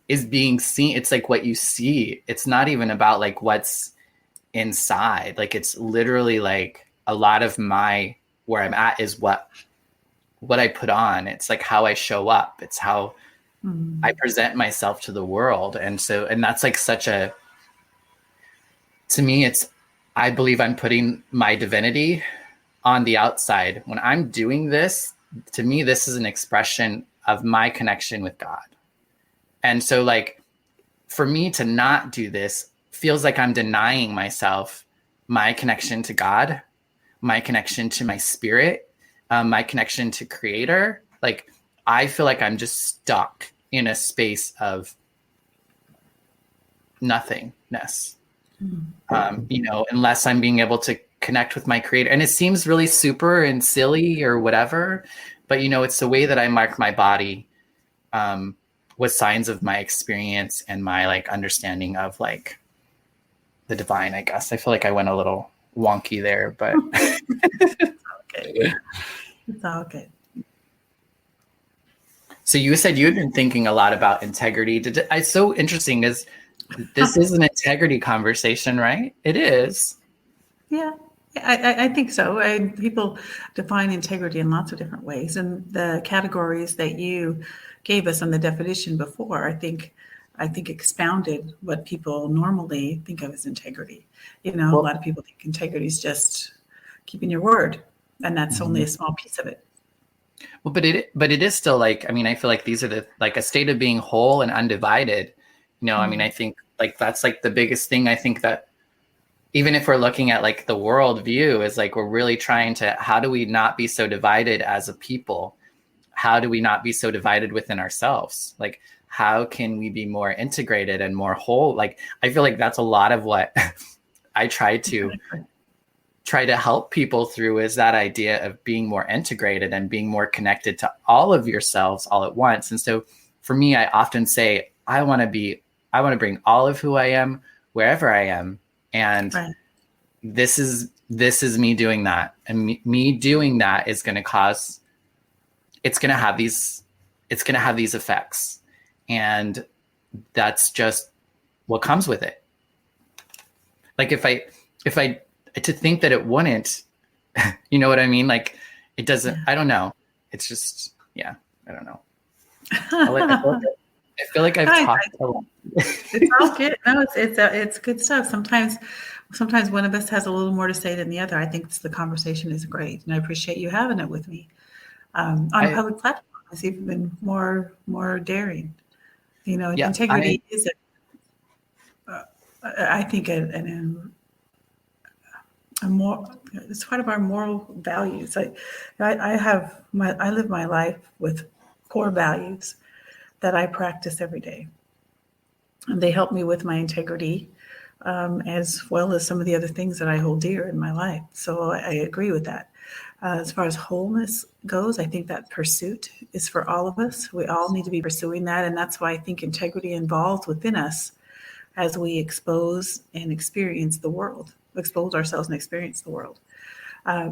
B: is being seen. It's like what you see. It's not even about like what's inside. Like, it's literally like a lot of where I'm at is what I put on. It's like how I show up. It's how I present myself to the world. And that's like to me, I believe I'm putting my divinity on the outside. When I'm doing this, to me, this is an expression of my connection with God. And so, like, for me to not do this feels like I'm denying myself my connection to God, my connection to my spirit, my connection to Creator. Like, I feel like I'm just stuck in a space of nothingness, unless I'm being able to connect with my Creator. And it seems really super and silly or whatever, but it's the way that I mark my body with signs of my experience and my like understanding of like the divine, I guess. I feel like I went a little wonky there, but
C: okay. It's all good.
B: So you said you had been thinking a lot about integrity. It's so interesting, is this is an integrity conversation, right? It is.
C: Yeah, I think so. People define integrity in lots of different ways, and the categories that you gave us on the definition before, I think expounded what people normally think of as integrity. A lot of people think integrity is just keeping your word, and that's only a small piece of it.
B: Well, but it is still like, I feel like these are like a state of being whole and undivided. I think like that's like the biggest thing I think that even if we're looking at like the world view, is like we're really trying to, how do we not be so divided as a people? How do we not be so divided within ourselves? Like, how can we be more integrated and more whole? Like, I feel like that's a lot of what I try to help people through, is that idea of being more integrated and being more connected to all of yourselves all at once. And so for me, I often say, I want to bring all of who I am wherever I am. And this is me doing that. And me doing that is going to it's going to have these effects. And that's just what comes with it. Like if I to think that it wouldn't, you know what I mean? Like it doesn't, I don't know. It's just, I don't know. I feel like I've talked a lot.
C: It's all good. No, it's good stuff. Sometimes one of us has a little more to say than the other. I think the conversation is great, and I appreciate you having it with me. On a public platform, it's even more daring. You know, integrity is, I think, it's part of our moral values. I live my life with core values that I practice every day. And they help me with my integrity, as well as some of the other things that I hold dear in my life. So I agree with that. As far as wholeness goes, I think that pursuit is for all of us. We all need to be pursuing that. And that's why I think integrity involves within us as we expose and experience the world, expose ourselves and experience the world.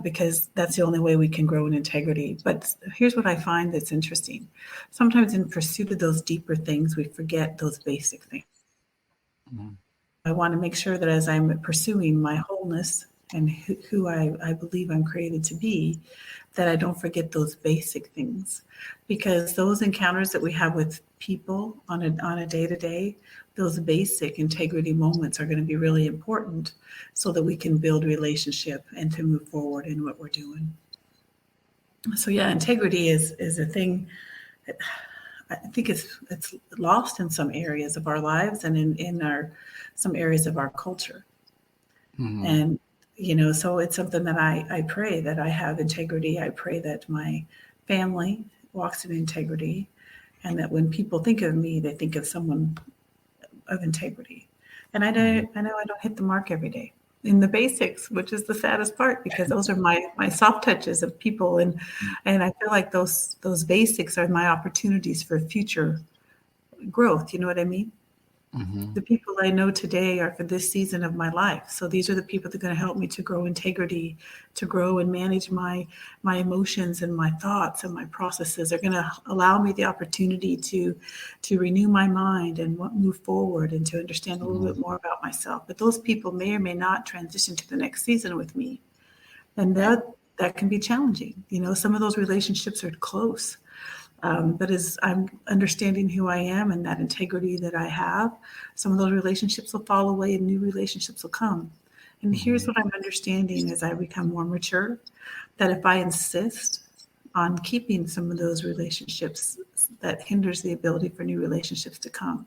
C: Because that's the only way we can grow in integrity. But here's what I find that's interesting. Sometimes in pursuit of those deeper things, we forget those basic things. Mm-hmm. I want to make sure that as I'm pursuing my wholeness and who I believe I'm created to be, that I don't forget those basic things. Because those encounters that we have with people on a day-to-day, those basic integrity moments are going to be really important so that we can build relationship and to move forward in what we're doing. So integrity is a thing that I think it's lost in some areas of our lives and in some areas of our culture. Mm-hmm. And, so it's something that I pray that I have integrity. I pray that my family walks in integrity, and that when people think of me, they think of someone of integrity. And I know I don't hit the mark every day in the basics, which is the saddest part, because those are my soft touches of people. And I feel like those basics are my opportunities for future growth. You know what I mean? Mm-hmm. The people I know today are for this season of my life. So these are the people that are going to help me to grow integrity, to grow and manage my emotions and my thoughts and my processes. They're going to allow me the opportunity to renew my mind and move forward and to understand a little bit more about myself. But those people may or may not transition to the next season with me. And that can be challenging. Some of those relationships are close. But as I'm understanding who I am and that integrity that I have, some of those relationships will fall away and new relationships will come. And here's what I'm understanding as I become more mature, that if I insist on keeping some of those relationships, that hinders the ability for new relationships to come.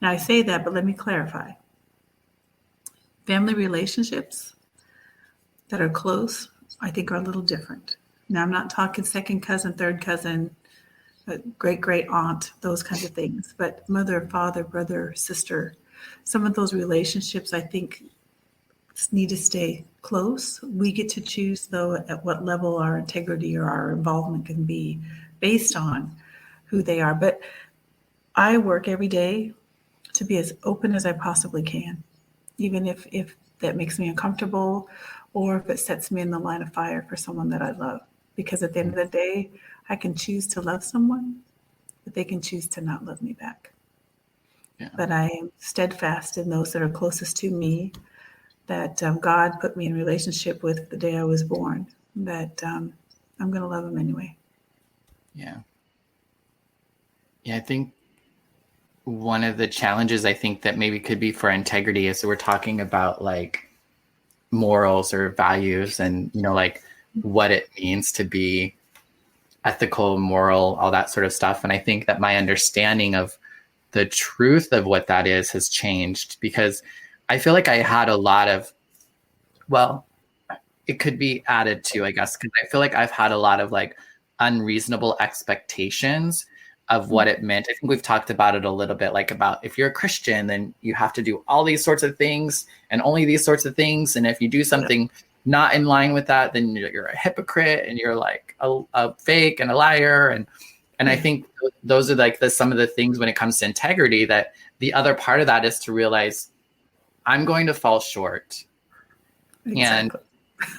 C: Now I say that, but let me clarify. Family relationships that are close, I think, are a little different. Now I'm not talking second cousin, third cousin, great aunt, those kinds of things, but mother, father, brother, sister, some of those relationships I think need to stay close. We get to choose, though, at what level our integrity or our involvement can be based on who they are. But I work every day to be as open as I possibly can, even if that makes me uncomfortable or if it sets me in the line of fire for someone that I love. Because at the end of the day, I can choose to love someone, but they can choose to not love me back. Yeah. But I am steadfast in those that are closest to me, that God put me in relationship with the day I was born, that I'm going to love them anyway.
B: Yeah. Yeah, I think one of the challenges I think that maybe could be for integrity is that we're talking about like morals or values and, like what it means to be ethical, moral, all that sort of stuff. And I think that my understanding of the truth of what that is has changed, because I feel like I had a lot of Well, it could be added to, I guess, because I feel like I've had a lot of like unreasonable expectations of what it meant. I think we've talked about it a little bit, like about if you're a Christian, then you have to do all these sorts of things and only these sorts of things. And if you do something not in line with that, then you're a hypocrite and you're like a fake and a liar. And I think those are like some of the things when it comes to integrity, that the other part of that is to realize I'm going to fall short. Exactly.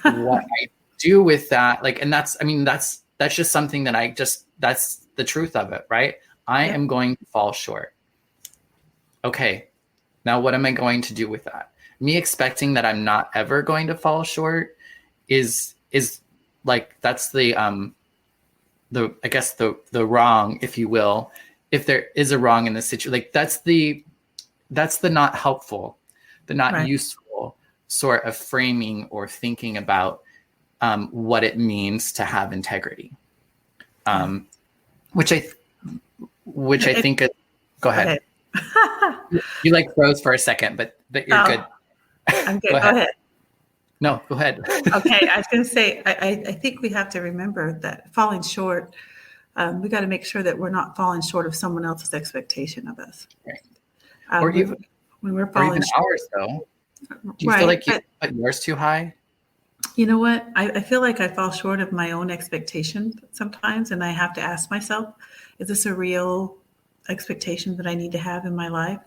B: And what I do with that, like, and that's just something that that's the truth of it, right? I am going to fall short. Okay. Now what am I going to do with that? Me expecting that I'm not ever going to fall short is like, that's the I guess the wrong, if you will, if there is a wrong in the situation, like that's the not helpful, the not useful sort of framing or thinking about what it means to have integrity. Which I think is, go ahead. You like froze for a second, but you're good.
C: I'm good. Go ahead.
B: No, go ahead.
C: Okay. I was going to say, I think we have to remember that falling short, we got to make sure that we're not falling short of someone else's expectation of us.
B: Right. Or even
C: when we're falling short.
B: Ours, though. Do you feel like you put yours too high?
C: You know what? I feel like I fall short of my own expectations sometimes, and I have to ask myself, is this a real expectation that I need to have in my life?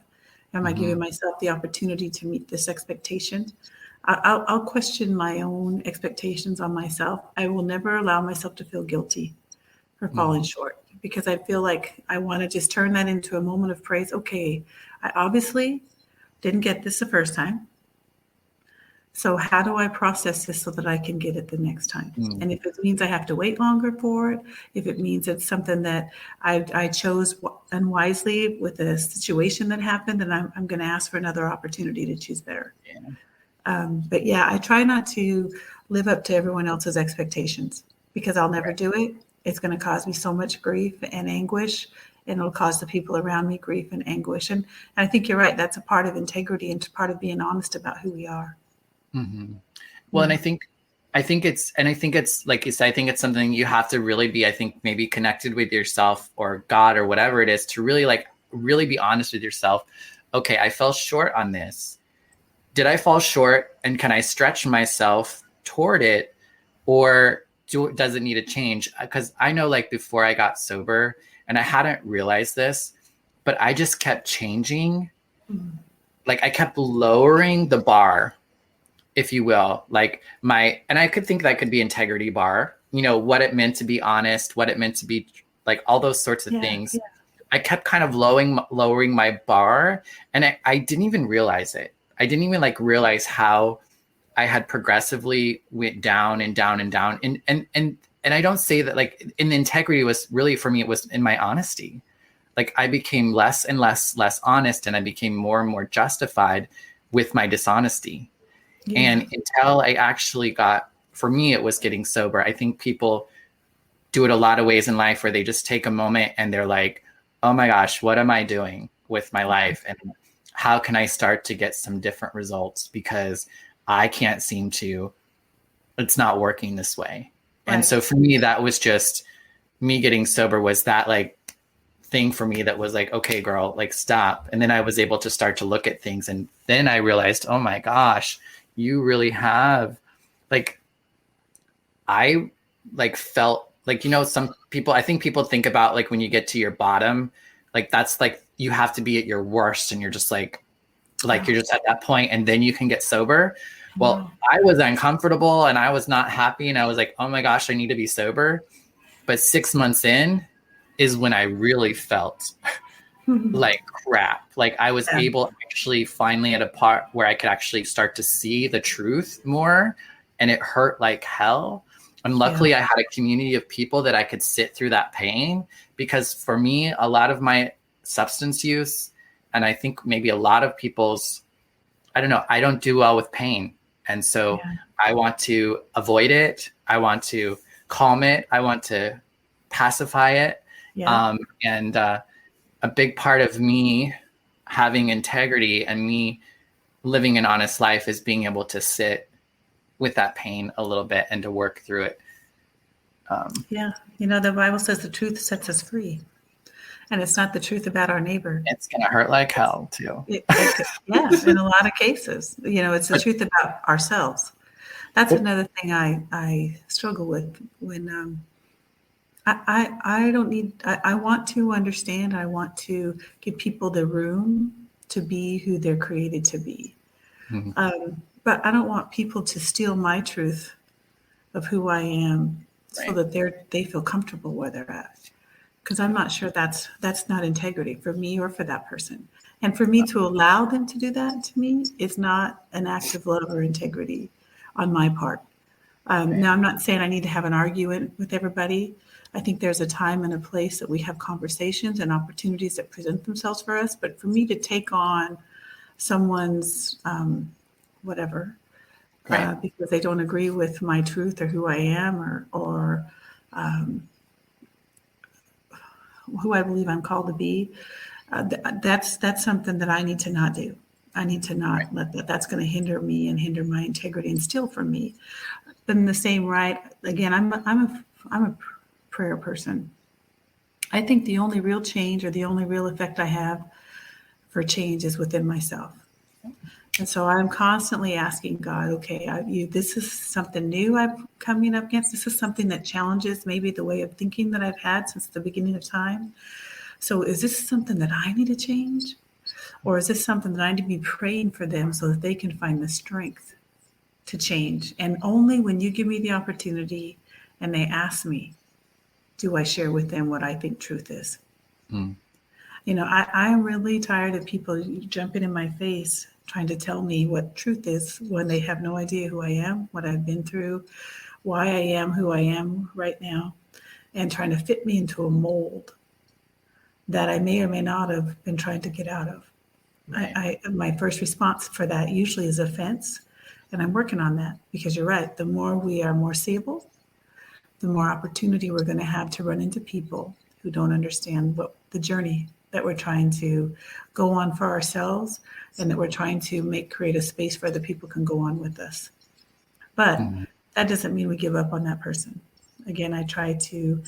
C: Am I giving myself the opportunity to meet this expectation? I'll question my own expectations on myself. I will never allow myself to feel guilty for falling short, because I feel like I want to just turn that into a moment of praise. Okay, I obviously didn't get this the first time. So how do I process this so that I can get it the next time? And if it means I have to wait longer for it, if it means it's something that I chose unwisely with a situation that happened, then I'm going to ask for another opportunity to choose better. But yeah, I try not to live up to everyone else's expectations, because I'll never do it. It's going to cause me so much grief and anguish, and it'll cause the people around me grief and anguish. And I think you're right. That's a part of integrity and part of being honest about who we are.
B: Well, and I think it's like you said, I think it's something you have to really be, I think, maybe connected with yourself or God or whatever it is, to really be honest with yourself. Okay, I fell short on this. Did I fall short, and can I stretch myself toward it, or does it need to change? Because I know, like, before I got sober, and I hadn't realized this, but I just kept changing. Like, I kept lowering the bar, if you will, like and I could think that could be integrity bar, what it meant to be honest, what it meant to be, like, all those sorts of things. I kept kind of lowering my bar, and I didn't even realize it. I didn't even realize how I had progressively went down and down and down. And I don't say that, like, in the integrity was really, for me, it was in my honesty. Like, I became less and less honest, and I became more and more justified with my dishonesty. And until I actually for me, it was getting sober. I think people do it a lot of ways in life, where they just take a moment and they're like, oh my gosh, what am I doing with my life? And how can I start to get some different results? Because I can't seem to, it's not working this way. Right. And so for me, that was just me getting sober, was that thing for me that was like, okay, girl, stop. And then I was able to start to look at things. And then I realized, oh my gosh, you really have, I felt some people, I think people think about when you get to your bottom, that's you have to be at your worst, and you're just you're just at that point, and then you can get sober. Well, I was uncomfortable, and I was not happy, and I was like, oh my gosh, I need to be sober. But 6 months in is when I really felt like crap. I was able actually finally at a part where I could actually start to see the truth more, and it hurt like hell. And luckily I had a community of people that I could sit through that pain, because for me, a lot of my substance use, and I think maybe a lot of people's, I don't know, I don't do well with pain. And so I want to avoid it. I want to calm it. I want to pacify it. And a big part of me having integrity and me living an honest life is being able to sit with that pain a little bit and to work through it.
C: Yeah. The Bible says the truth sets us free. And it's not the truth about our neighbor.
B: It's going to hurt like hell too.
C: Yeah. In a lot of cases, it's the truth about ourselves. That's another thing I struggle with when I don't need, I want to understand. I want to give people the room to be who they're created to be.
B: Mm-hmm.
C: But I don't want people to steal my truth of who I am so that they feel comfortable where they're at. Because I'm not sure that's not integrity for me or for that person. And for me to allow them to do that to me is not an act of love or integrity on my part. Now, I'm not saying I need to have an argument with everybody. I think there's a time and a place that we have conversations and opportunities that present themselves for us. But for me to take on someone's whatever, because they don't agree with my truth or who I am or who I believe I'm called to be, that's something that I need to not do. I need to not let that. That's going to hinder me and hinder my integrity and steal from me. But in the same right, again, I'm a prayer person. I think the only real change or the only real effect I have for change is within myself. And so I'm constantly asking God, okay, this is something new I'm coming up against. This is something that challenges maybe the way of thinking that I've had since the beginning of time. So is this something that I need to change? Or is this something that I need to be praying for them so that they can find the strength to change? And only when you give me the opportunity and they ask me, do I share with them what I think truth is? Mm. I'm really tired of people jumping in my face trying to tell me what truth is when they have no idea who I am, what I've been through, why I am who I am right now, and trying to fit me into a mold that I may or may not have been trying to get out of. Right. My first response for that usually is offense, and I'm working on that because you're right. The more we are more stable, the more opportunity we're going to have to run into people who don't understand what the journey that we're trying to go on for ourselves and that we're trying to create a space where other people can go on with us. But that doesn't mean we give up on that person. Again, I try to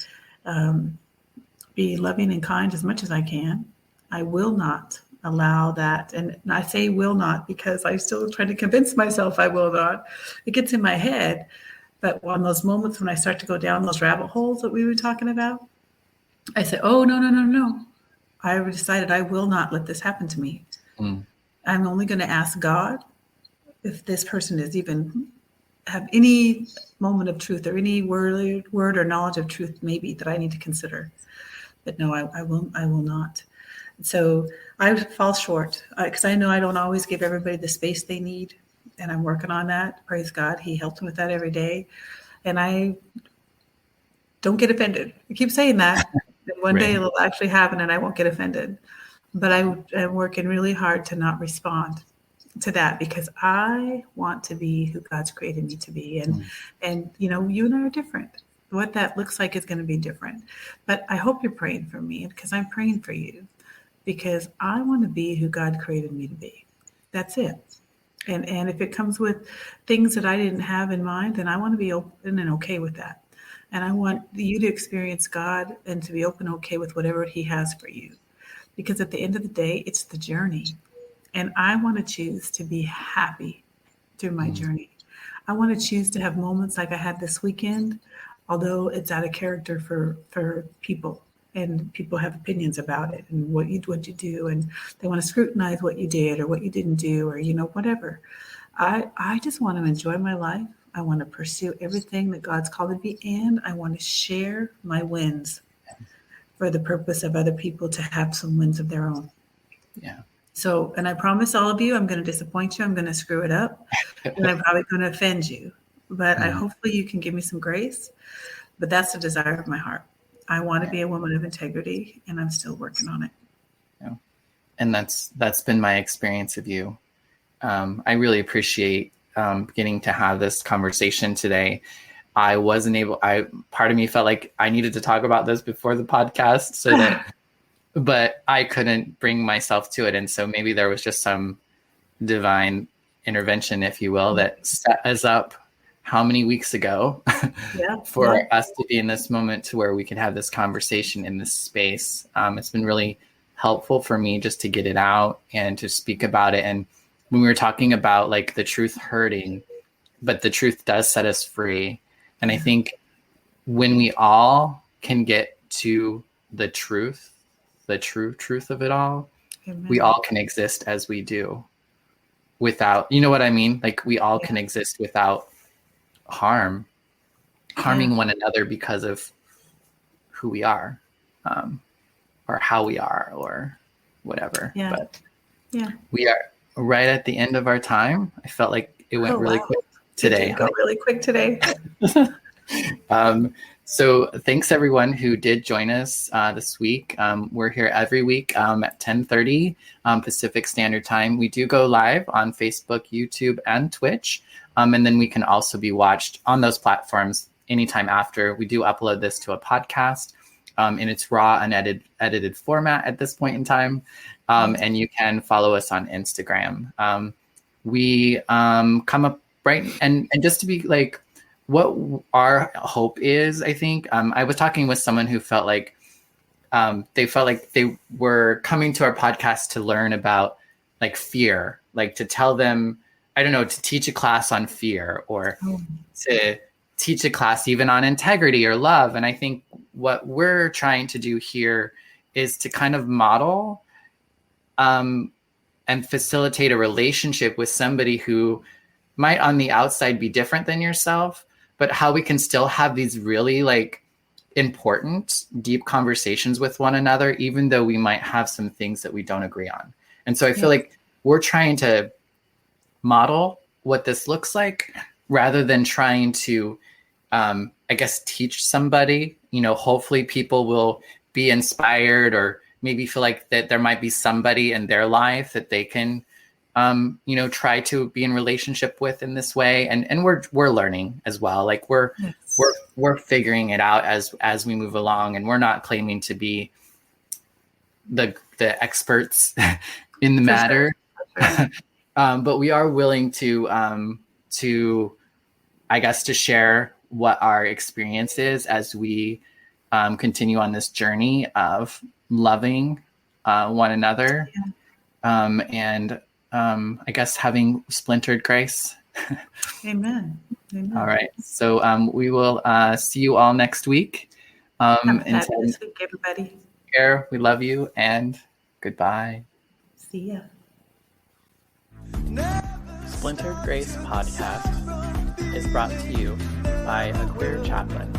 C: be loving and kind as much as I can. I will not allow that. And I say will not because I still try to convince myself I will not. It gets in my head. But on those moments when I start to go down those rabbit holes that we were talking about, I say, oh, no. I decided I will not let this happen to me. Mm. I'm only going to ask God if this person is even have any moment of truth or any word or knowledge of truth maybe that I need to consider. But no, I will not. So I fall short because I know I don't always give everybody the space they need. And I'm working on that. Praise God. He helps me with that every day. And I don't get offended. I keep saying that. And one day it'll actually happen and I won't get offended. But I'm working really hard to not respond to that because I want to be who God's created me to be. And you and I are different. What that looks like is going to be different. But I hope you're praying for me because I'm praying for you because I want to be who God created me to be. That's it. And if it comes with things that I didn't have in mind, then I want to be open and okay with that. And I want you to experience God and to be open and okay with whatever he has for you. Because at the end of the day, it's the journey. And I want to choose to be happy through my journey. I want to choose to have moments like I had this weekend, although it's out of character for people. And people have opinions about it and what you do, and they want to scrutinize what you did or what you didn't do, or whatever. I just want to enjoy my life. I want to pursue everything that God's called me to be, and I want to share my wins for the purpose of other people to have some wins of their own.
B: Yeah.
C: So, and I promise all of you, I'm going to disappoint you. I'm going to screw it up, and I'm probably going to offend you. But hopefully you can give me some grace. But that's the desire of my heart. I want to be a woman of integrity, and I'm still working on it.
B: Yeah. And that's been my experience of you. I really appreciate getting to have this conversation today. I wasn't able, part of me felt like I needed to talk about this before the podcast but I couldn't bring myself to it. And so maybe there was just some divine intervention, if you will, that set us up how many weeks ago
C: Yeah.
B: for us to be in this moment to where we could have this conversation in this space. It's been really helpful for me just to get it out and to speak about it. And when we were talking about like the truth hurting, but the truth does set us free. And I think when we all can get to the truth, the true truth of it all,
C: Amen.
B: we all can exist as we do without, you know what I mean? Like we all can exist without harming one another because of who we are, or how we are, or whatever.
C: Yeah.
B: But
C: Yeah.
B: we are right at the end of our time. I felt like it went really quick today.
C: It did go really quick today.
B: So thanks everyone who did join us this week. We're here every week at 10:30 Pacific Standard Time. We do go live on Facebook, YouTube, and Twitch. And then we can also be watched on those platforms anytime after. We do upload this to a podcast in its raw and edited format at this point in time. And you can follow us on Instagram. We come up right, and just to be like, what our hope is, I think, I was talking with someone who felt like they were coming to our podcast to learn about like fear, like to tell them, I don't know, to teach a class on fear, or to teach a class even on integrity or love. And I think what we're trying to do here is to kind of model and facilitate a relationship with somebody who might on the outside be different than yourself, but how we can still have these really like important, deep conversations with one another, even though we might have some things that we don't agree on. And so I feel like we're trying to model what this looks like rather than trying to, I guess, teach somebody. You know, hopefully people will be inspired or maybe feel like that there might be somebody in their life that they can try to be in relationship with in this way. And we're learning as well. Like we're figuring it out as we move along, and we're not claiming to be the experts in the matter. Sure. But we are willing to I guess to share what our experience is as we continue on this journey of loving one another. And I guess having splintered grace.
C: Amen. Amen.
B: All right. So we will see you all next week.
C: Have a fabulous week, everybody.
B: Care, we love you, and goodbye.
C: See ya.
D: Splintered Grace Podcast is brought to you by A Queer Chaplain.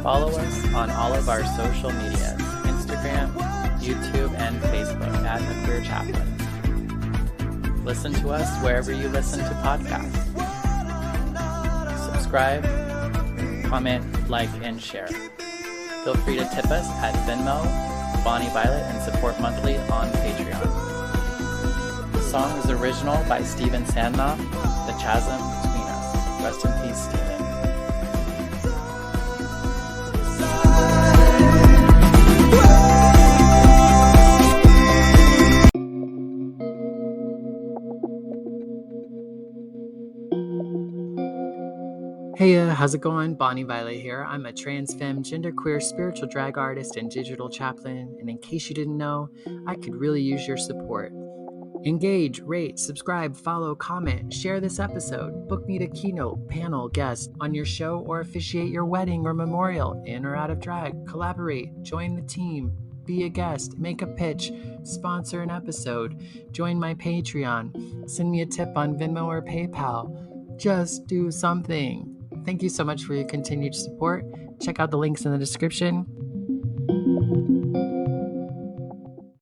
D: Follow us on all of our social medias, Instagram, YouTube, and Facebook at A Queer Chaplain. Listen to us wherever you listen to podcasts. Subscribe, comment, like, and share. Feel free to tip us at Venmo, Bonnie Violet, and support monthly on Patreon. The song is original by Stephen Sandnoff, The Chasm Between Us. Rest in peace, Stephen. Hey, how's it going? Bonnie Violet here. I'm a trans femme, genderqueer, spiritual drag artist, and digital chaplain. And in case you didn't know, I could really use your support. Engage, rate, subscribe, follow, comment, share this episode, book me to keynote, panel, guest on your show, or officiate your wedding or memorial, in or out of drag, collaborate, join the team, be a guest, make a pitch, sponsor an episode, join my Patreon, send me a tip on Venmo or PayPal. Just do something. Thank you so much for your continued support. Check out the links in the description.